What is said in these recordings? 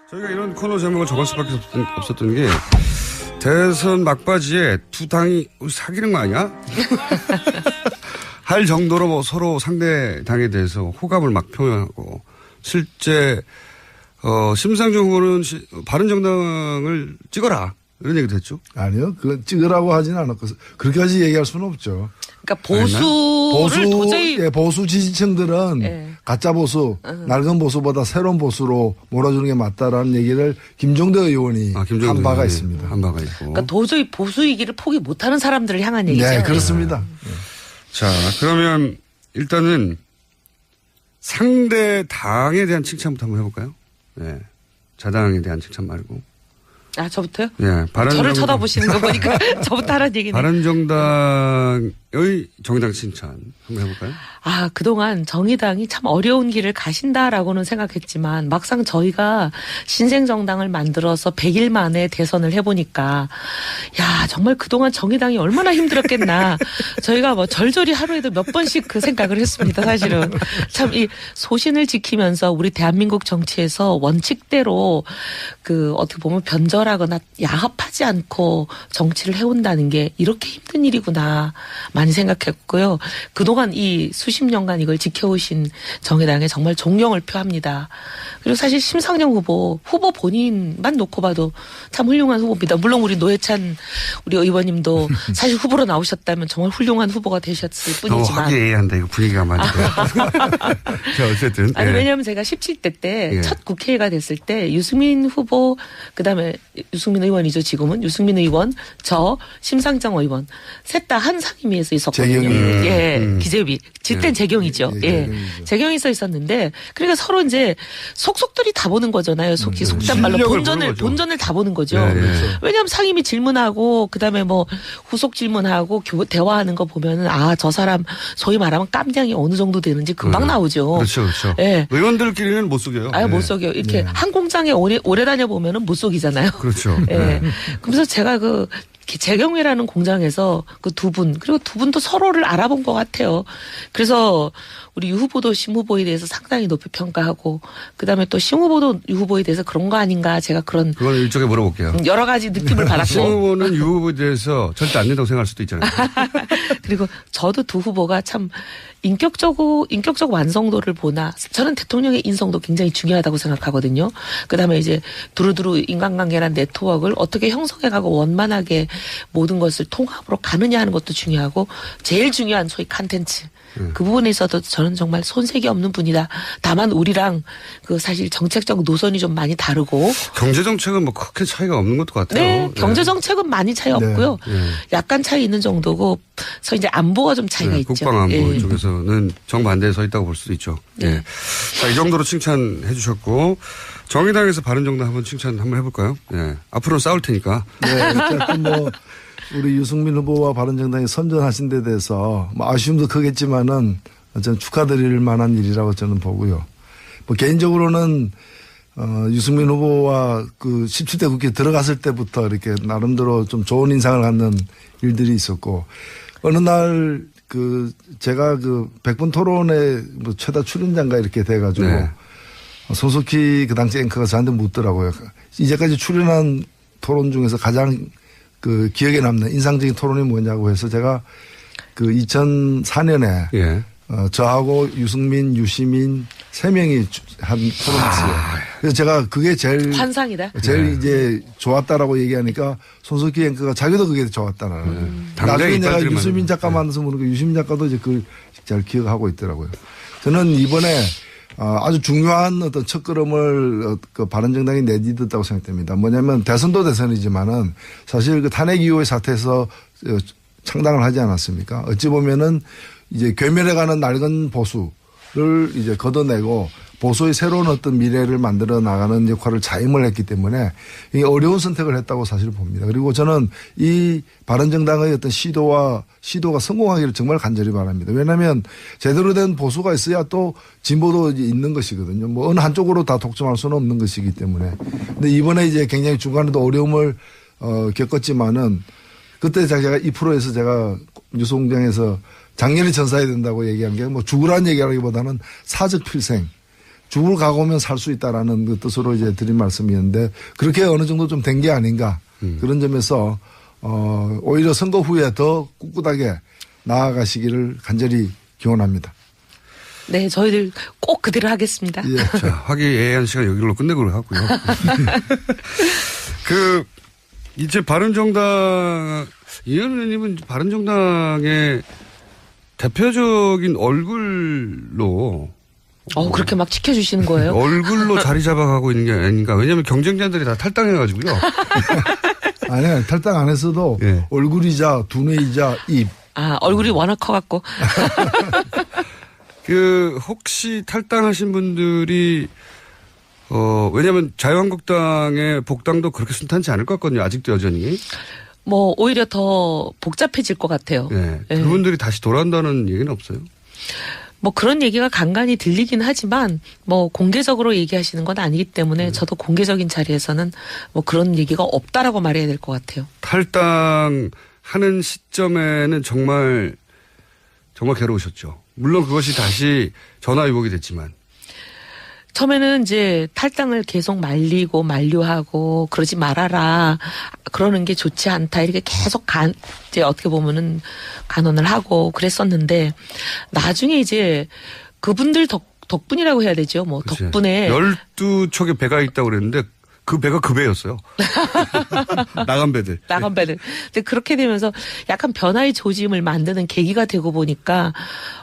저희가 이런 코너 제목을 정할 수밖에 없었던 게 대선 막바지에 두 당이 사귀는 거 아니야? 할 정도로 뭐 서로 상대 당에 대해서 호감을 막 표현하고 실제 심상정 후보는 바른정당을 찍어라 이런 얘기도 했죠. 아니요, 그건 찍으라고 하지는 않았고 그렇게까지 얘기할 수는 없죠. 그러니까 보수를 도저히 보수 지지층들은 가짜 보수, 낡은 보수보다 새로운 보수로 몰아주는 게 맞다라는 얘기를 김종대 의원이 한 바가 있습니다. 한 바가 있고. 그러니까 도저히 보수이기를 포기 못하는 사람들을 향한 얘기죠. 네, 그렇습니다. 네. 자, 그러면 일단은 상대 당에 대한 칭찬부터 한번 해볼까요? 네, 자당에 대한 칭찬 말고. 아, 저부터요? 네, 저를 쳐다보시는 거 보니까 저부터 하라는 얘기네. 바른정당의 정의당 칭찬 한번 해볼까요? 아, 그동안 정의당이 참 어려운 길을 가신다라고는 생각했지만 막상 저희가 신생정당을 만들어서 100일 만에 대선을 해보니까 야, 정말 그동안 정의당이 얼마나 힘들었겠나. 저희가 뭐 절절히 하루에도 몇 번씩 그 생각을 했습니다. 사실은. 참 이 소신을 지키면서 우리 대한민국 정치에서 원칙대로 어떻게 보면 변절하거나 야합하지 않고 정치를 해온다는 게 이렇게 힘든 일이구나 많이 생각했고요. 그동안 이 수십 년간 이걸 지켜오신 정의당에 정말 존경을 표합니다. 그리고 사실 심상정 후보 본인만 놓고 봐도 참 훌륭한 후보입니다. 물론 우리 노회찬 우리 의원님도 사실 후보로 나오셨다면 정말 훌륭한 후보가 되셨을 뿐이지만. 화기애애한다. 이거 분위기가 많이. 자, 어쨌든. 아니, 왜냐하면 제가 17대 때 첫 국회의가 됐을 때 유승민 후보, 그다음에 유승민 의원이죠. 지금은 유승민 의원, 저 심상정 의원 셋 다 한 상임위에서 있었거든요. 기재위. 그땐 재경이죠. 재경이 써 있었는데 그러니까 서로 이제 속속들이 다 보는 거잖아요. 속단 말로 본전을 다 보는 거죠. 왜냐하면 상임위 질문하고 그다음에 뭐 후속 질문하고 대화하는 거 보면은 아, 저 사람 소위 말하면 깜냥이 어느 정도 되는지 금방 나오죠. 그렇죠. 예. 의원들끼리는 못 속여요. 아유, 못 속여. 이렇게 한 공장에 오래 다녀 보면은 못 속이잖아요. 그렇죠. 예. 그래서 제가 재경이라는 공장에서 그 두 분, 그리고 두 분도 서로를 알아본 것 같아요. 그래서 우리 유 후보도 심 후보에 대해서 상당히 높이 평가하고, 그 다음에 또 심 후보도 유 후보에 대해서 그런 거 아닌가, 제가 그건 일종에 물어볼게요. 여러 가지 느낌을 받았고. 심 후보는 유 후보에 대해서 절대 안 된다고 생각할 수도 있잖아요. 그리고 저도 두 후보가 참 인격적 완성도를 보나, 저는 대통령의 인성도 굉장히 중요하다고 생각하거든요. 그 다음에 이제 두루두루 인간관계나 네트워크를 어떻게 형성해가고 원만하게 모든 것을 통합으로 가느냐 하는 것도 중요하고, 제일 중요한 소위 컨텐츠. 그 부분에 있어도 저는 정말 손색이 없는 분이다. 다만 우리랑 사실 정책적 노선이 좀 많이 다르고. 경제정책은 뭐 크게 차이가 없는 것도 같아요. 네. 경제정책은 많이 차이 없고요. 약간 차이 있는 정도고, 그래서 이제 안보가 좀 차이가 있죠. 국방안보 쪽에서는 정반대에 서 있다고 볼 수도 있죠. 네. 자, 이 정도로 칭찬해 주셨고, 정의당에서 바른정당 한번 칭찬 한번 해볼까요? 네. 앞으로는 싸울 테니까. 네. 어쨌든 우리 유승민 후보와 바른정당이 선전하신 데 대해서 아쉬움도 크겠지만은 저는 축하드릴 만한 일이라고 저는 보고요. 개인적으로는 유승민 후보와 17대 국회에 들어갔을 때부터 이렇게 나름대로 좀 좋은 인상을 갖는 일들이 있었고, 어느 날 제가 100분 토론에 최다 출연자인가 이렇게 돼가지고 손석희 그 당시 앵커가 저한테 묻더라고요. 이제까지 출연한 토론 중에서 가장 기억에 남는 인상적인 토론이 뭐냐고 해서 제가 2004년에 저하고 유승민, 유시민 3명이 한 토론했어요. 그래서 제가 그게 제일 환상이다. 제일 이제 좋았다라고 얘기하니까 손석희 앵커가 자기도 그게 좋았다는. 나중에 내가 유시민 작가 만나서 물으니까 유시민 작가도 이제 그걸 잘 기억하고 있더라고요. 저는 이번에 아주 중요한 어떤 첫걸음을 바른정당이 내딛었다고 생각됩니다. 뭐냐면 대선도 대선이지만은 사실 탄핵 이후의 사태에서 창당을 하지 않았습니까? 어찌 보면은 이제 괴멸해가는 낡은 보수를 이제 걷어내고 보수의 새로운 어떤 미래를 만들어 나가는 역할을 자임을 했기 때문에 이 어려운 선택을 했다고 사실 봅니다. 그리고 저는 이 바른정당의 어떤 시도가 성공하기를 정말 간절히 바랍니다. 왜냐하면 제대로 된 보수가 있어야 또 진보도 있는 것이거든요. 어느 한쪽으로 다 독점할 수는 없는 것이기 때문에. 근데 이번에 이제 굉장히 중간에도 어려움을 겪었지만은 그때 제가 2%에서 제가 뉴스공장에서 작년에 전사해야 된다고 얘기한 게 죽으라는 얘기라기보다는 사적 필생. 죽을 각오면 살 수 있다라는 그 뜻으로 이제 드린 말씀이었는데 그렇게 어느 정도 좀 된 게 아닌가 그런 점에서 오히려 선거 후에 더 꿋꿋하게 나아가시기를 간절히 기원합니다. 네, 저희들 꼭 그대로 하겠습니다. 예. 자, 화기애애한 시간 여기로 끝내기로 하고요. 이제 바른정당, 이현우 의원님은 바른정당의 대표적인 얼굴로. 그렇게 막 지켜주시는 거예요? 얼굴로 자리 잡아가고 있는 게 아닌가. 왜냐하면 경쟁자들이 다 탈당해가지고요. 아니요, 탈당 안 했어도 예. 얼굴이자 두뇌이자 입. 얼굴이 워낙 커갖고. 혹시 탈당하신 분들이, 왜냐면 자유한국당의 복당도 그렇게 순탄치 않을 것 같거든요. 아직도 여전히. 오히려 더 복잡해질 것 같아요. 네. 예. 그분들이 다시 돌아온다는 얘기는 없어요. 그런 얘기가 간간히 들리긴 하지만 공개적으로 얘기하시는 건 아니기 때문에 저도 공개적인 자리에서는 그런 얘기가 없다라고 말해야 될 것 같아요. 탈당하는 시점에는 정말 괴로우셨죠. 물론 그것이 다시 전화위복이 됐지만. 처음에는 이제 탈당을 계속 말리고 만류하고 그러지 말아라. 그러는 게 좋지 않다. 이렇게 계속 이제 어떻게 보면은 간언을 하고 그랬었는데 나중에 이제 그분들 덕분이라고 해야 되죠. 그치. 덕분에 12척의 배가 있다고 그랬는데 그 배가 그 배였어요. 나간 배들. 근데 그렇게 되면서 약간 변화의 조짐을 만드는 계기가 되고 보니까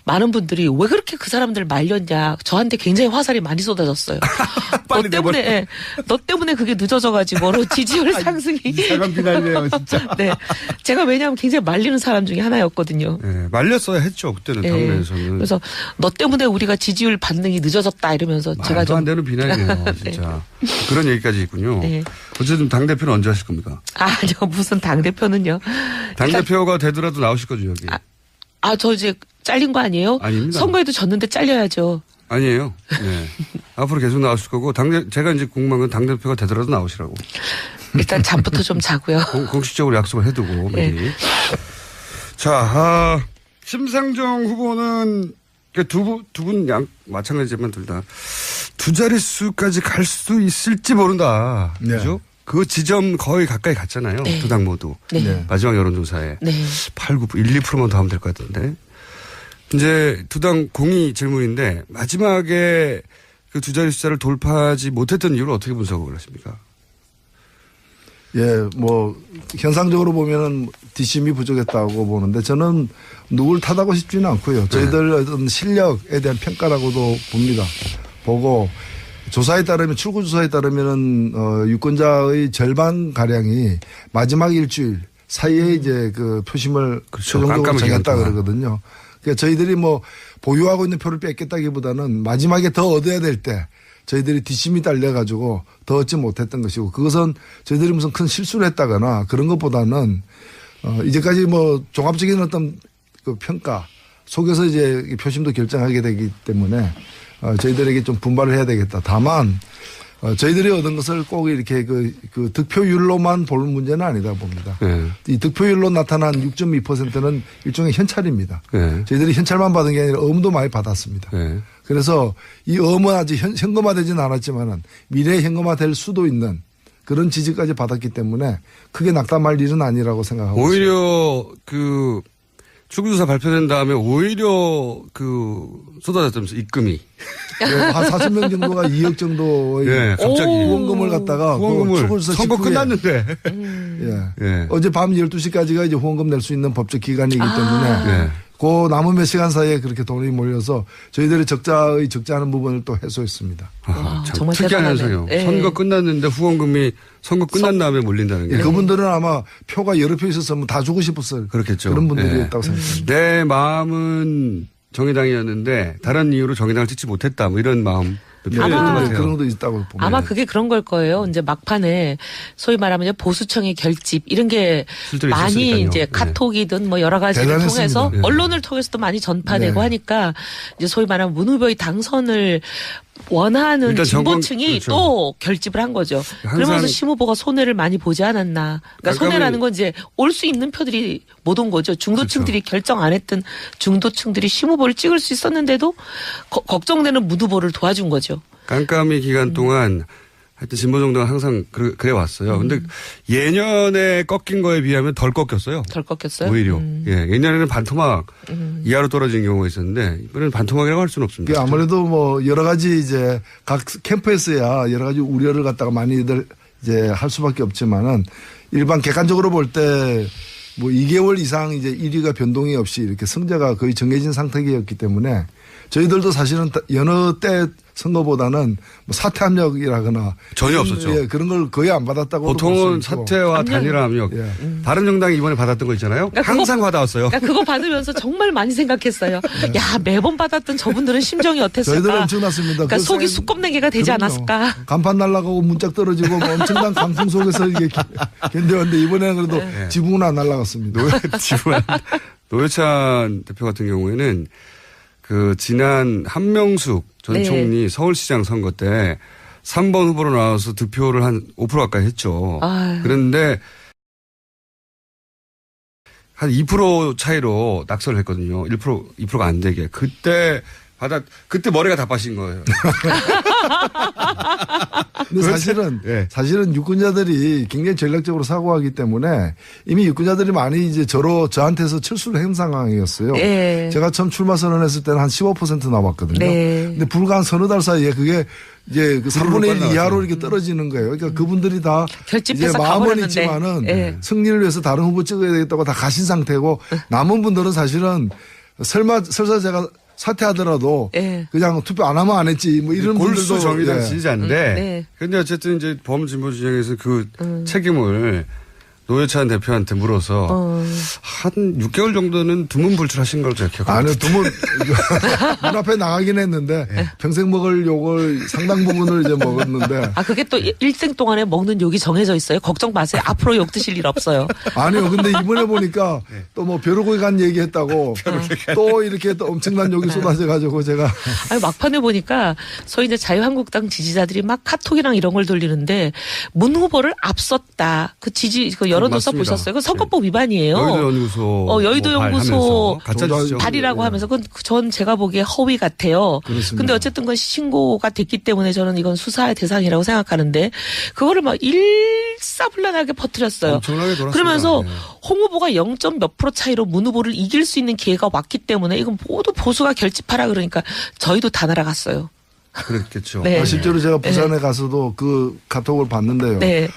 많은 분들이 왜 그렇게 그 사람들 말렸냐. 저한테 굉장히 화살이 많이 쏟아졌어요. 너 때문에 그게 늦어져가지고 지지율 상승이. 이상한 비난이네요, 진짜. 네. 제가 왜냐하면 굉장히 말리는 사람 중에 하나였거든요. 네, 말렸어야 했죠. 그때는 당내에서는. 그래서 너 때문에 우리가 지지율 반등이 늦어졌다 이러면서 제가 좀. 안 되는 비난이네요. 진짜. 그런 얘기까지 있군요. 네. 어쨌든 당대표는 언제 하실 겁니까? 아니요. 무슨 당대표는요. 당대표가 되더라도 나오실 거죠, 여기. 저 이제 잘린 거 아니에요? 아닙니다. 선거에도 졌는데 잘려야죠. 아니에요. 네. 앞으로 계속 나오실 거고, 제가 이제 궁금한 건 당대표가 되더라도 나오시라고. 일단 잠부터 좀 자고요. 공식적으로 약속을 해두고, 미리. 네. 자, 심상정 후보는 두 분 마찬가지지만 둘 다 두 자릿수까지 갈 수 있을지 모른다. 네. 그죠? 그 지점 거의 가까이 갔잖아요. 네. 두 당 모두. 네. 마지막 여론조사에. 네. 8, 9, 1, 2%만 더 하면 될 것 같은데. 이제 두 당 공이 질문인데 마지막에 그 두 자리 숫자를 돌파하지 못했던 이유를 어떻게 분석을 하십니까? 예, 현상적으로 보면은 뒷심이 부족했다고 보는데 저는 누굴 탓하고 싶지는 않고요. 저희들 어떤 실력에 대한 평가라고도 봅니다. 보고 조사에 따르면 출구 조사에 따르면은 유권자의 절반 가량이 마지막 일주일 사이에 이제 그 표심을 최종적으로 정했다 그러거든요. 그러니까 저희들이 보유하고 있는 표를 뺏겠다기보다는 마지막에 더 얻어야 될 때 저희들이 뒷심이 딸려가지고 더 얻지 못했던 것이고 그것은 저희들이 무슨 큰 실수를 했다거나 그런 것보다는 이제까지 종합적인 어떤 그 평가 속에서 이제 표심도 결정하게 되기 때문에 저희들에게 좀 분발을 해야 되겠다. 다만 저희들이 얻은 것을 꼭 이렇게 그 득표율로만 볼 문제는 아니다 봅니다. 네. 이 득표율로 나타난 6.2%는 일종의 현찰입니다. 네. 저희들이 현찰만 받은 게 아니라 어음도 많이 받았습니다. 네. 그래서 이 어음은 아직 현금화되지는 않았지만은 미래에 현금화될 수도 있는 그런 지지까지 받았기 때문에 크게 낙담할 일은 아니라고 생각하고 있습니다. 오히려 출구조사 발표된 다음에 오히려 쏟아졌다면서 입금이. 네, 한 40명 정도가 2억 정도의 네, 갑자기. 후원금을 갖다가 후원금을 선거 끝났는데. 예. 어제 밤 12시까지가 이제 후원금 낼 수 있는 법적 기간이기 때문에 네. 그 남은 몇 시간 사이에 그렇게 돈이 몰려서 저희들이 적자하는 부분을 또 해소했습니다. 참 정말 특이한 대단하네. 현상이요. 네. 선거 끝났는데 후원금이 선거 끝난 다음에 몰린다는 게. 그분들은 아마 표가 여러 표 있었으면 다 주고 싶었어요. 그렇겠죠. 그런 분들이 네. 있다고 생각합니다. 내 마음은 정의당이었는데 다른 이유로 정의당을 찍지 못했다. 이런 마음. 아마 그런 것도 있다고 봅니다. 아마 그게 그런 걸 거예요. 이제 막판에 소위 말하면 보수청의 결집 이런 게 실제로 많이 있었으니까요. 이제 네. 카톡이든 여러 가지를 대단했습니다. 통해서 네. 언론을 통해서도 많이 전파되고 네. 하니까 이제 소위 말하면 문 후보의 당선을 원하는 일단 진보층이 그렇죠. 또 결집을 한 거죠. 그러면서 심 후보가 손해를 많이 보지 않았나. 그러니까 손해라는 건 이제 올 수 있는 표들이 못 온 거죠. 중도층들이 그렇죠. 결정 안 했던 중도층들이 심 후보를 찍을 수 있었는데도 걱정되는 문 후보를 도와준 거죠. 깜깜이 기간 동안 하여튼 진보정당은 항상 그래 왔어요. 근데 예년에 꺾인 거에 비하면 덜 꺾였어요. 덜 꺾였어요? 오히려. 예. 예년에는 반토막 이하로 떨어진 경우가 있었는데 이번에는 반토막이라고 할 수는 없습니다. 아무래도 뭐 여러 가지 이제 각 캠프에서야 여러 가지 우려를 갖다가 많이들 이제 할 수밖에 없지만은 일반 객관적으로 볼 때 뭐 2개월 이상 이제 1위가 변동이 없이 이렇게 성자가 거의 정해진 상태였기 때문에 저희들도 사실은 여느 때 선거보다는 뭐 사퇴 압력이라거나 전혀 없었죠. 예, 그런 걸 거의 안 받았다고 보통은 사퇴와 단일화 압력. 예. 다른 정당이 이번에 받았던 거 있잖아요. 그러니까 항상 받아왔어요. 그러니까 그거 받으면서 정말 많이 생각했어요. 야, 매번 받았던 저분들은 심정이 어땠을까? 저희들은 엄청났습니다. 그러니까 그 속이 수껍내기가 되지 그럼요. 않았을까? 간판 날아가고 문짝 떨어지고 뭐 엄청난 강풍 속에서 이게 견뎌왔는데 이번에는 그래도 지붕은 안 날아갔습니다. 노회찬 대표 같은 경우에는 그 지난 한명숙 전 네. 총리 서울시장 선거 때 3번 후보로 나와서 득표를 한 5% 가까이 했죠. 아유. 그런데 한 2% 차이로 낙선을 했거든요. 2%가 안 되게. 그때 머리가 다 빠진 거예요. 근데 사실은 유권자들이 굉장히 전략적으로 사고하기 때문에 이미 유권자들이 많이 이제 저한테서 철수를 한 상황이었어요. 네. 제가 처음 출마 선언했을 때는 한 15% 나왔거든요. 네. 근데 불과 한 서너 달 사이에 그게 이제 그 3분의 1 이하로 이렇게 떨어지는 거예요. 그러니까 그분들이 다 이제 결집해서 마음은 가버렸는데. 있지만은 네. 승리를 위해서 다른 후보 찍어야 되겠다고 다 가신 상태고 남은 분들은 사실은 설사 제가 사퇴하더라도 네. 그냥 투표 안 하면 안 했지 뭐 이런 골수 분들도 정의당 예. 지지자인데 네. 근데 어쨌든 이제 범진보 진영에서 그 책임을 노회찬 대표한테 물어서 한 6개월 정도는 두문불출하신 걸로 제가 기억합니다. 아니, 두문, 눈앞에 나가긴 했는데, 평생 먹을 욕을 상당 부분을 이제 먹었는데. 아, 그게 또 일생 동안에 먹는 욕이 정해져 있어요. 걱정 마세요. 앞으로 욕 드실 일 없어요. 아니요. 근데 이번에 보니까 또 뭐 벼룩을 간 얘기 했다고 또 이렇게 또 엄청난 욕이 쏟아져가지고 제가. 아니, 막판에 보니까 소위 이제 자유한국당 지지자들이 막 카톡이랑 이런 걸 돌리는데 문 후보를 앞섰다. 그 여론조사 맞습니다. 보셨어요? 그 선거법 위반이에요. 여의도 연구소. 여의도 연구소 뭐 가짜죠. 발이라고 하면서 그건 전 제가 보기에 허위 같아요. 그렇습니다. 근데 어쨌든 그건 신고가 됐기 때문에 저는 이건 수사의 대상이라고 생각하는데 그거를 막 일사불란하게 퍼뜨렸어요. 엄청나게 돌았습니다. 그러면서 네. 홍 후보가 0. 몇 프로 차이로 문 후보를 이길 수 있는 기회가 왔기 때문에 이건 모두 보수가 결집하라 그러니까 저희도 다 날아갔어요. 그렇겠죠. 네. 실제로 제가 부산에 가서도 그 카톡을 봤는데요. 네.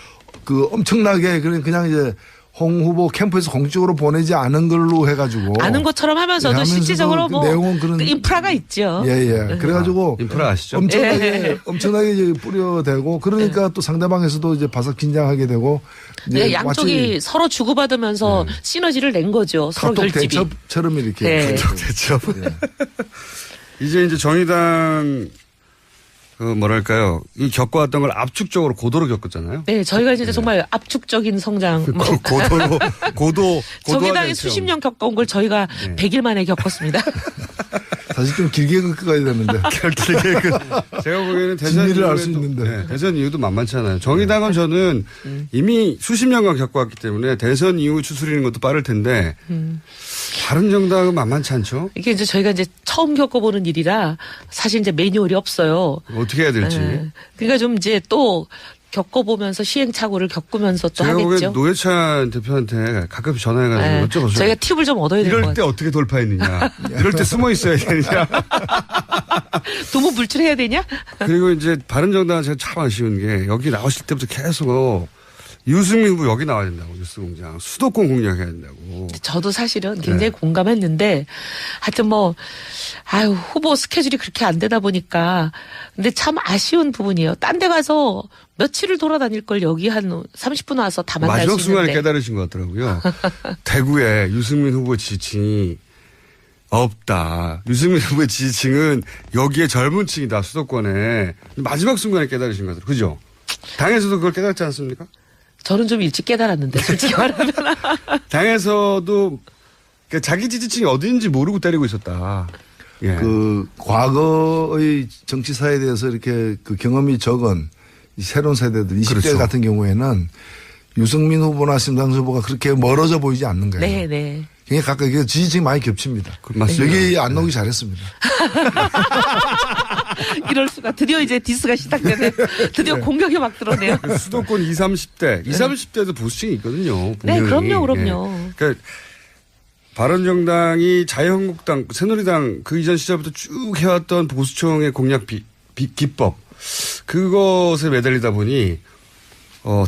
그 엄청나게 그냥 이제 홍 후보 캠프에서 공식적으로 보내지 않은 걸로 해가지고. 아는 것처럼 하면서도 네, 하면서도 실질적으로 그 뭐 내용은 그런 그 인프라가 있죠. 예. 그래가지고. 인프라 아시죠? 엄청나게 이제 뿌려대고 그러니까 또 상대방에서도 이제 바삭 긴장하게 되고. 이제 네, 양쪽이 마치 서로 주고받으면서 시너지를 낸 거죠. 서로 카톡 결집이. 대첩처럼 이렇게. 네. 대첩. 이제 정의당 뭐랄까요. 이 겪어왔던 걸 압축적으로 고도로 겪었잖아요. 네, 저희가 이제 정말 압축적인 성장. 뭐. 고도. 정의당이 수십 년 겪어온 걸 저희가 100일 만에 겪었습니다. 사실 좀 길게 겪어야 되는데. 제가 보기에는 대선 진리를 알 수 이후에도, 있는데. 네, 대선 이후도 만만치 않아요. 정의당은 저는 이미 수십 년간 겪어왔기 때문에 대선 이후 추스리는 것도 빠를 텐데 다른 정당은 만만치 않죠. 이게 이제 저희가 이제 처음 겪어보는 일이라 사실 이제 매뉴얼이 없어요. 어떻게 해야 될지. 네. 그러니까 좀 이제 또 겪어보면서 시행착오를 겪으면서 또 제가 하겠죠. 보기엔 노회찬 대표한테 가끔씩 전화해가지고 네. 여쭤보세요. 저희가 팁을 좀 얻어야 될 것 이럴 때 같아요. 어떻게 돌파했느냐. 이럴 때 숨어 있어야 되느냐. 도무불출해야 되냐? 그리고 이제 바른정당은 제가 참 아쉬운 게 여기 나오실 때부터 계속 유승민 후보 여기 나와야 된다고 뉴스공장 수도권 공략해야 된다고. 저도 사실은 굉장히 공감했는데 하여튼 뭐 후보 스케줄이 그렇게 안 되다 보니까 근데 참 아쉬운 부분이에요. 딴 데 가서 며칠을 돌아다닐 걸 여기 한 30분 와서 다 만날 수 있는데. 마지막 순간에 깨달으신 것 같더라고요. 대구에 유승민 후보 지지층이 없다. 유승민 후보의 지지층은 여기에 젊은 층이다. 수도권에. 마지막 순간에 깨달으신 것 같더라고요. 그죠? 당에서도 그걸 깨달지 않습니까? 저는 좀 일찍 깨달았는데 솔직히 말하면. 당에서도 그러니까 자기 지지층이 어디인지 모르고 때리고 있었다. 예. 그 과거의 정치사에 대해서 이렇게 그 경험이 적은 이 새로운 세대들 20대 그렇죠. 같은 경우에는 유승민 후보나 심상정 후보가 그렇게 멀어져 보이지 않는 거예요. 네. 굉장히 가까이 지지층이 많이 겹칩니다. 맞습니다. 여기 안 나오기 잘했습니다. 이럴 수가. 드디어 이제 디스가 시작되네. 드디어 공격이 막 들어오네요. 수도권 20, 30대. 20, 30대도 보수층이 있거든요. 네, 분명히. 그럼요. 예. 그러니까 바른정당이 자유한국당, 새누리당 그 이전 시절부터 쭉 해왔던 보수층의 공약 기법. 그것에 매달리다 보니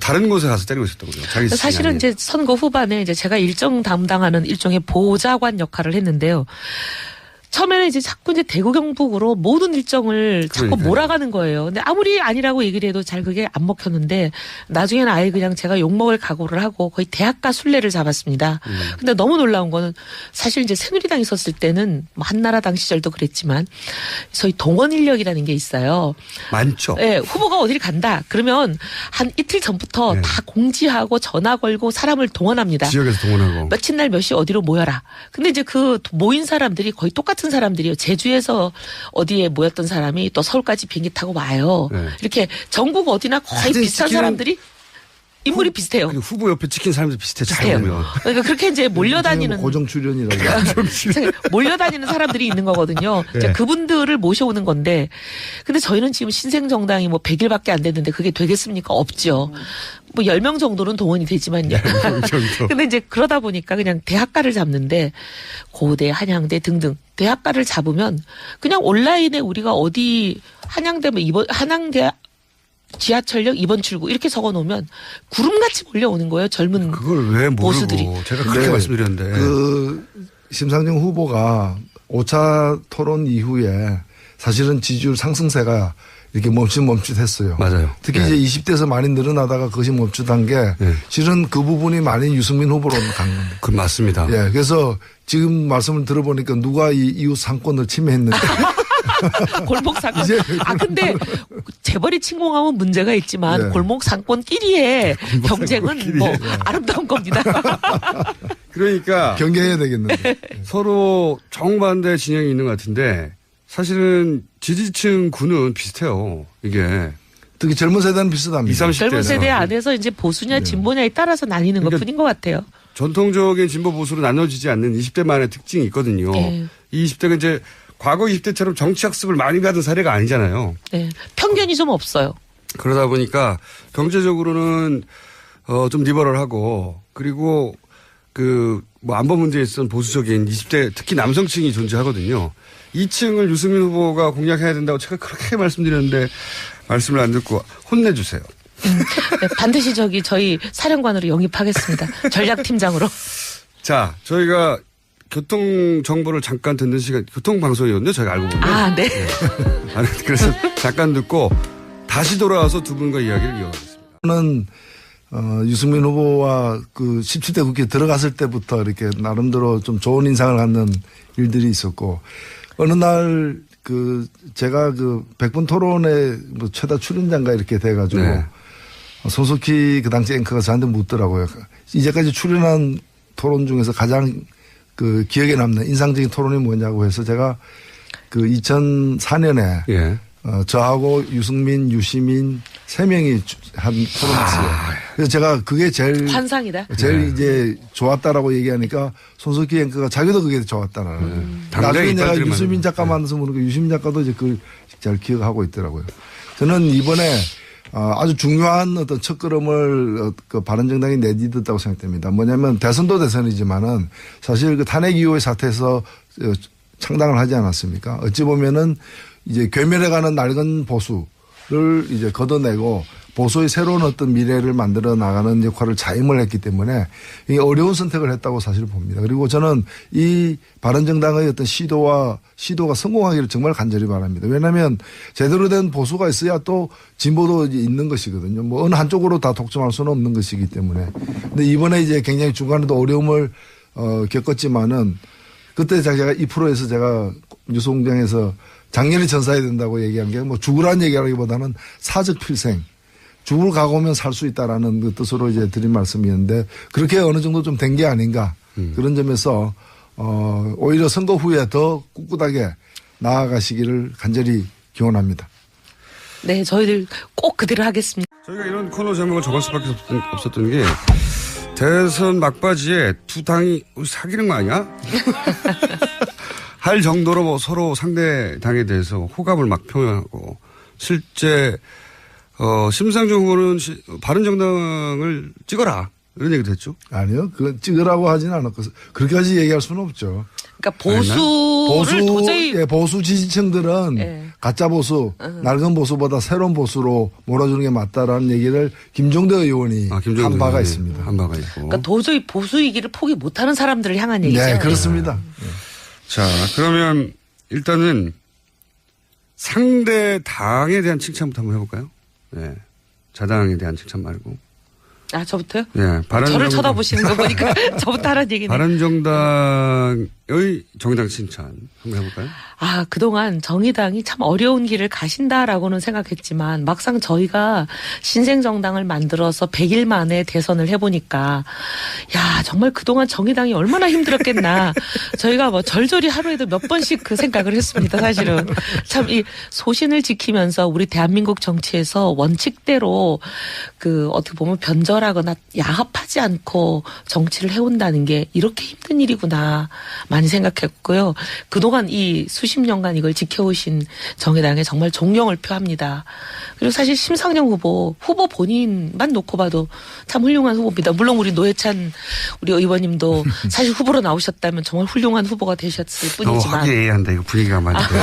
다른 곳에 가서 때리고 있었다고요. 자기 사실은 이제 선거 후반에 이제 제가 일정 담당하는 일종의 보좌관 역할을 했는데요. 처음에는 이제 자꾸 이제 대구 경북으로 모든 일정을 자꾸 그러니까요. 몰아가는 거예요. 근데 아무리 아니라고 얘기를 해도 잘 그게 안 먹혔는데 나중에는 아예 그냥 제가 욕먹을 각오를 하고 거의 대학가 순례를 잡았습니다. 근데 너무 놀라운 거는 사실 이제 새누리당 있었을 때는 뭐 한나라당 시절도 그랬지만 소위 동원 인력이라는 게 있어요. 많죠. 네, 후보가 어디를 간다. 그러면 한 이틀 전부터 네. 다 공지하고 전화 걸고 사람을 동원합니다. 지역에서 동원하고. 며칠 날 몇 시 어디로 모여라. 근데 이제 그 모인 사람들이 거의 똑같은 사람들이요. 제주에서 어디에 모였던 사람이 또 서울까지 비행기 타고 와요. 네. 이렇게 전국 어디나 거의 사진 비슷한 찍히는 사람들이 인물이 비슷해요. 그리고 후보 옆에 찍힌 사람들 비슷해. 잘 비슷해요. 보면. 그러니까 그렇게 이제 몰려다니는 고정 출연이라고. 몰려다니는 사람들이 있는 거거든요. 이제 네. 그분들을 모셔오는 건데, 근데 저희는 지금 신생정당이 뭐 100일밖에 안 됐는데 그게 되겠습니까? 없죠. 뭐 10명 정도는 동원이 되지만요. 정도. 근데 이제 그러다 보니까 그냥 대학가를 잡는데 고대, 한양대 등등 대학가를 잡으면 그냥 온라인에 우리가 어디 한양대면 한양대 지하철역 2번 출구 이렇게 적어놓으면 구름같이 몰려오는 거예요. 젊은 그걸 왜 모르고 보수들이. 제가 그렇게 네. 말씀드렸는데. 그 심상정 후보가 5차 토론 이후에 사실은 지지율 상승세가 이렇게 멈칫멈칫했어요. 맞아요. 특히 네. 이제 20대에서 많이 늘어나다가 그것이 멈칫한 게 네. 실은 그 부분이 많이 유승민 후보로 간 겁니다. 그 맞습니다. 예, 그래서 지금 말씀을 들어보니까 누가 이 이웃 상권을 침해했는데 골목 상권. 이제 근데 재벌이 침공하면 문제가 있지만 네. 골목 상권끼리의 경쟁은 뭐 아름다운 겁니다. 그러니까 경계해야 되겠는데. 서로 정반대 진영이 있는 것 같은데 사실은 지지층 구는 비슷해요. 이게 특히 젊은 세대는 비슷합니다. 20, 30대. 젊은 세대 안에서 이제 보수냐 진보냐에 따라서 나뉘는 그러니까 것뿐인 것 같아요. 전통적인 진보 보수로 나눠지지 않는 20대만의 특징이 있거든요. 네. 이 20대가 이제 과거 20대처럼 정치 학습을 많이 받은 사례가 아니잖아요. 네. 편견이 좀 없어요. 그러다 보니까 경제적으로는 좀 리버럴하고 그리고 그 뭐 안보 문제에 있어서 보수적인 20대 특히 남성층이 존재하거든요. 이 층을 유승민 후보가 공략해야 된다고 제가 그렇게 말씀드렸는데 말씀을 안 듣고 혼내주세요. 네, 반드시 저희 사령관으로 영입하겠습니다. 전략팀장으로. 자, 저희가 교통 정보를 잠깐 듣는 시간, 교통방송이었는데 저희가 알고 보면. 아, 네. 아니, 그래서 잠깐 듣고 다시 돌아와서 두 분과 이야기를 이어가겠습니다. 저는 유승민 후보와 그 17대 국회에 들어갔을 때부터 이렇게 나름대로 좀 좋은 인상을 갖는 일들이 있었고 어느 날 그 제가 그 100분 토론에 뭐 최다 출연자인가 이렇게 돼가지고 네. 손석희 그 당시 앵커가 저한테 묻더라고요. 이제까지 출연한 토론 중에서 가장 그 기억에 남는 인상적인 토론이 뭐냐고 해서 제가 그 2004년에 예. 저하고 유승민, 유시민 세 명이 한 토론했어요. 그래서 제가 그게 제일 환상이다. 제일 이제 좋았다라고 얘기하니까 손석희 앵커가 자기도 그게 좋았다라는. 나중에 내가 이빨들이 유시민 많은- 작가 만나서 보니까 유시민 작가도 이제 그걸 잘 기억하고 있더라고요. 저는 이번에 아주 중요한 어떤 첫걸음을 그 바른정당이 내딛었다고 생각됩니다. 뭐냐면 대선도 대선이지만은 사실 그 탄핵 이후의 사태에서 창당을 하지 않았습니까? 어찌 보면은 이제 괴멸해가는 낡은 보수를 이제 걷어내고 보수의 새로운 어떤 미래를 만들어 나가는 역할을 자임을 했기 때문에 이게 어려운 선택을 했다고 사실 봅니다. 그리고 저는 이 바른정당의 어떤 시도가 성공하기를 정말 간절히 바랍니다. 왜냐하면 제대로 된 보수가 있어야 또 진보도 있는 것이거든요. 뭐 어느 한쪽으로 다 독점할 수는 없는 것이기 때문에. 근데 이번에 이제 굉장히 중간에도 어려움을 겪었지만은 그때 제가 2%에서 제가 뉴스공장에서 작년에 전사해야 된다고 얘기한 게 뭐 죽으라는 얘기라기보다는 사적 필생. 죽을 각오면 살 수 있다라는 그 뜻으로 이제 드린 말씀이었는데 그렇게 어느 정도 좀 된 게 아닌가 그런 점에서 오히려 선거 후에 더 꿋꿋하게 나아가시기를 간절히 기원합니다. 네, 저희들 꼭 그대로 하겠습니다. 저희가 이런 코너 제목을 적을 수밖에 없었던 게 대선 막바지에 두 당이 우리 사귀는 거 아니야? 할 정도로 뭐 서로 상대 당에 대해서 호감을 막 표현하고 실제 심상정 후보는 바른정당을 찍어라 이런 얘기도 했죠. 아니요, 그건 찍으라고 하지는 않았고 그렇게까지 얘기할 수는 없죠. 그러니까 보수를 도저히 보수 지지층들은 예. 가짜 보수, 낡은 보수보다 새로운 보수로 몰아주는 게 맞다라는 얘기를 김종대 의원이 한 바가 있습니다. 한 바가 있고. 그러니까 도저히 보수이기를 포기 못하는 사람들을 향한 얘기죠. 네, 그렇습니다. 자, 그러면 일단은 상대 당에 대한 칭찬부터 한번 해볼까요? 네. 자당에 대한 칭찬 말고. 아, 저부터요? 네. 저를 쳐다보시는 거 보니까 저부터 하라는 얘기네. 바른정당의 정의당 칭찬 한번 해볼까요? 아, 그동안 정의당이 참 어려운 길을 가신다라고는 생각했지만 막상 저희가 신생정당을 만들어서 100일 만에 대선을 해보니까 야, 정말 그동안 정의당이 얼마나 힘들었겠나. 저희가 뭐 절절히 하루에도 몇 번씩 그 생각을 했습니다, 사실은. 참 이 소신을 지키면서 우리 대한민국 정치에서 원칙대로 그 어떻게 보면 변절하거나 야합하지 않고 정치를 해온다는 게 이렇게 힘든 일이구나 많이 생각했고요. 그동안 이 수십 년간 이걸 지켜오신 정의당에 정말 존경을 표합니다. 그리고 사실 심상정 후보 본인만 놓고 봐도 참 훌륭한 후보입니다. 물론 우리 노회찬 우리 의원님도 사실 후보로 나오셨다면 정말 훌륭한 후보가 되셨을 뿐이지만. 너무 화기애애한다. 이거 분위기가 맞는데.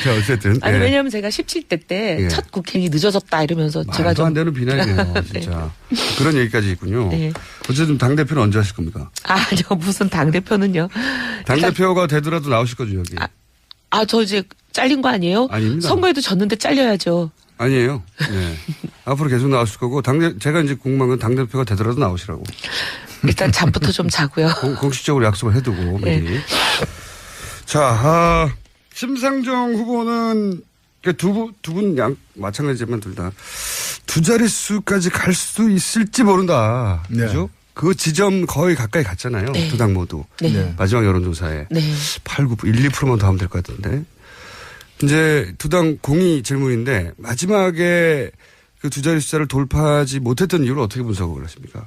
자, 어쨌든. 아니, 예. 왜냐하면 제가 17대 때 첫 국행이 늦어졌다 이러면서 제가 말도 좀. 안 되는 비난이에요. 진짜. 그런 얘기까지 있군요. 네. 어쨌든 당대표는 언제 하실 겁니까? 저 무슨 당대표는요. 당대표가 되더라도 나오실 거죠, 여기. 저 이제 잘린 거 아니에요? 아닙니다. 선거에도 졌는데 잘려야죠. 아니에요. 네. 앞으로 계속 나오실 거고, 제가 이제 궁금한 건 당대표가 되더라도 나오시라고. 일단 잠부터 좀 자고요. 공식적으로 약속을 해두고, 미리. 네. 자, 심상정 후보는 두 분 마찬가지지만 둘 다 두 자릿수까지 갈 수 있을지 모른다. 네. 그죠? 그 지점 거의 가까이 갔잖아요. 네. 두 당 모두. 네. 네. 마지막 여론조사에. 네. 8, 9, 1, 2%만 더 하면 될 것 같은데. 이제 두 당 공이 질문인데 마지막에 그 두 자리 숫자를 돌파하지 못했던 이유를 어떻게 분석을 하십니까?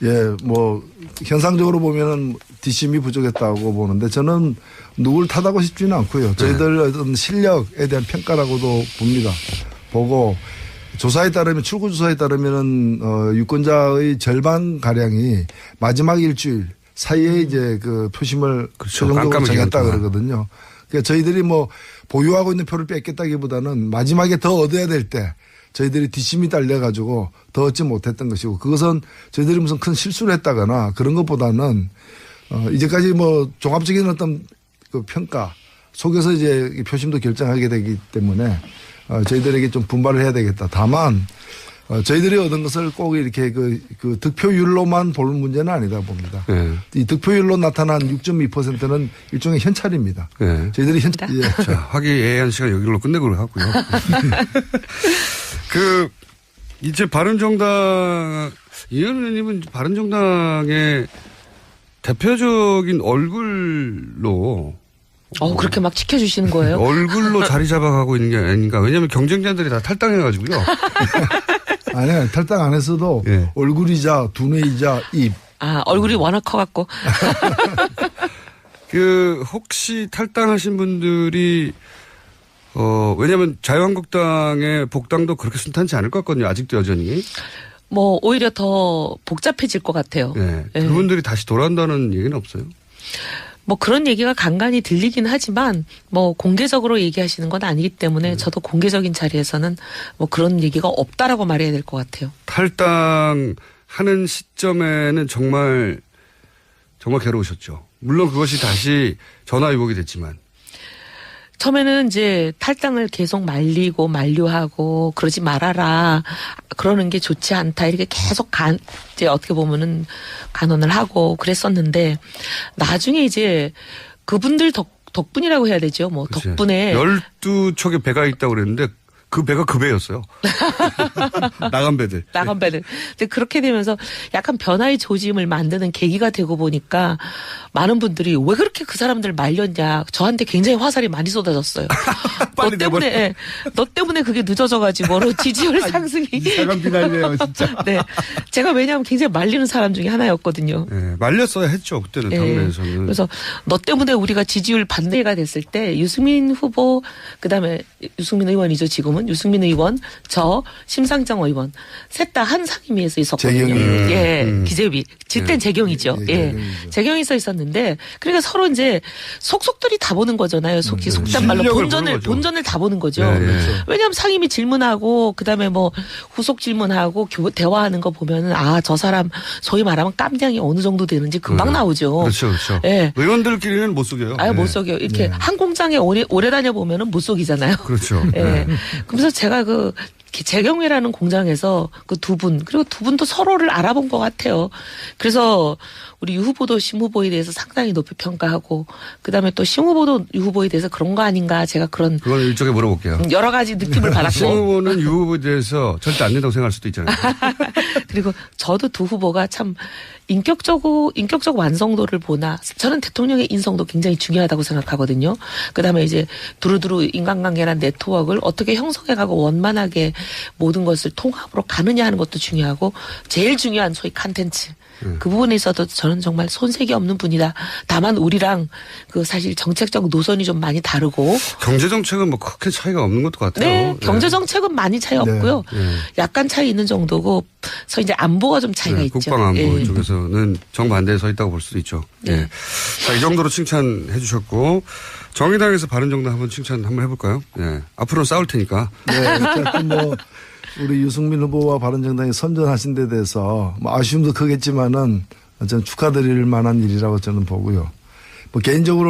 예, 뭐 현상적으로 보면은 뒷심이 부족했다고 보는데 저는 누굴 탓하고 싶지는 않고요. 저희들 어떤 실력에 대한 평가라고도 봅니다. 보고 조사에 따르면 출구 조사에 따르면은 유권자의 절반 가량이 마지막 일주일 사이에 이제 그 표심을 그렇죠. 최종적으로 정했다 동안. 그러거든요. 그러니까 저희들이 뭐 보유하고 있는 표를 뺏겠다기보다는 마지막에 더 얻어야 될 때 저희들이 뒷심이 딸려가지고 더 얻지 못했던 것이고 그것은 저희들이 무슨 큰 실수를 했다거나 그런 것보다는 이제까지 뭐 종합적인 어떤 그 평가 속에서 이제 표심도 결정하게 되기 때문에 저희들에게 좀 분발을 해야 되겠다. 다만 저희들이 얻은 것을 꼭 이렇게 그 득표율로만 볼 문제는 아니다 봅니다. 네. 이 득표율로 나타난 6.2%는 일종의 현찰입니다. 네. 저희들이 자, 화기애애한 시간 여기로 끝내고 하고요. 이제 바른정당, 이현 의원님은 바른정당의 대표적인 얼굴로. 그렇게 막 지켜주시는 거예요? 얼굴로 자리 잡아가고 있는 게 아닌가. 왜냐하면 경쟁자들이 다 탈당해가지고요. 아니요. 탈당 안 했어도 네. 얼굴이자 두뇌이자 입. 얼굴이 워낙 커갖고. 혹시 탈당하신 분들이 왜냐하면 자유한국당의 복당도 그렇게 순탄치 않을 것 같거든요. 아직도 여전히. 뭐 오히려 더 복잡해질 것 같아요. 네. 네. 그분들이 다시 돌아온다는 얘기는 없어요. 뭐 그런 얘기가 간간히 들리긴 하지만 뭐 공개적으로 얘기하시는 건 아니기 때문에 저도 공개적인 자리에서는 뭐 그런 얘기가 없다라고 말해야 될 것 같아요. 탈당하는 시점에는 정말 괴로우셨죠. 물론 그것이 다시 전화위복이 됐지만. 처음에는 이제 탈당을 계속 말리고 만류하고 그러지 말아라. 그러는 게 좋지 않다. 이렇게 계속 이제 어떻게 보면은 간언을 하고 그랬었는데 나중에 이제 그분들 덕분이라고 해야 되죠. 뭐 그치. 덕분에 12척의 배가 있다고 그랬는데 그 배가 그 배였어요. 나간 배들. 나간 배들. 근데 그렇게 되면서 약간 변화의 조짐을 만드는 계기가 되고 보니까 많은 분들이 왜 그렇게 그 사람들 말렸냐. 저한테 굉장히 화살이 많이 쏟아졌어요. 빨리 너 때문에 그게 늦어져가지고 지지율 상승이. 이상한 비난이네요, 진짜. 네. 제가 왜냐하면 굉장히 말리는 사람 중에 하나였거든요. 네, 말렸어야 했죠. 그때는 당내에서는. 그래서 너 때문에 우리가 지지율 반대가 됐을 때 유승민 후보 그다음에 유승민 의원이죠. 지금은 유승민 의원, 저 심상정 의원 셋 다 한 상임위에서 있었거든요. 재경이. 예, 기재위. 그땐 재경이죠. 예, 예, 재경이죠. 재경이 써 있었는데 그러니까 서로 이제 속속들이 다 보는 거잖아요. 속단 말로 실력을 보는 거죠. 본전을 다 보는 거죠. 네, 그렇죠. 왜냐하면 상임위 질문하고 그다음에 뭐 후속 질문하고 대화하는 거 보면은 아, 저 사람 소위 말하면 깜냥이 어느 정도 되는지 금방 나오죠. 그렇죠, 그렇죠. 예. 의원들끼리는 못 속여요. 아유, 네. 못 속여. 이렇게 한 공장에 오래 다녀보면은 못 속이잖아요. 그렇죠. 예. 네. 그래서 제가 재경이라는 공장에서 그 두 분, 그리고 두 분도 서로를 알아본 것 같아요. 그래서 우리 유 후보도 심 후보에 대해서 상당히 높이 평가하고, 그 다음에 또 심 후보도 유 후보에 대해서 그런 거 아닌가, 제가 그런 그건 일종에 물어볼게요. 여러 가지 느낌을 심 받았고. 후보는 유 후보에 대해서 절대 안 된다고 생각할 수도 있잖아요. 그리고 저도 두 후보가 참 인격적 완성도를 보나 저는 대통령의 인성도 굉장히 중요하다고 생각하거든요. 그다음에 이제 두루두루 인간관계나 네트워크를 어떻게 형성해가고 원만하게 모든 것을 통합으로 가느냐 하는 것도 중요하고 제일 중요한 소위 컨텐츠. 그 부분에 있어도 저는 정말 손색이 없는 분이다. 다만 우리랑 그 사실 정책적 노선이 좀 많이 다르고. 경제 정책은 뭐 크게 차이가 없는 것도 같아요. 네, 경제 정책은 많이 차이 없고요. 약간 차이 있는 정도고, 그래서 이제 안보가 좀 차이가 있죠. 국방 안보 예. 쪽에서는 정반대에 서 있다고 볼 수도 있죠. 예. 자, 이 정도로 칭찬해 주셨고 정의당에서 바른정당 한번 칭찬 한번 해볼까요? 예. 앞으로 싸울 테니까. 네, 어쨌든 뭐 우리 유승민 후보와 바른정당이 선전하신 데 대해서 뭐 아쉬움도 크겠지만은 저는 축하드릴 만한 일이라고 저는 보고요. 뭐 개인적으로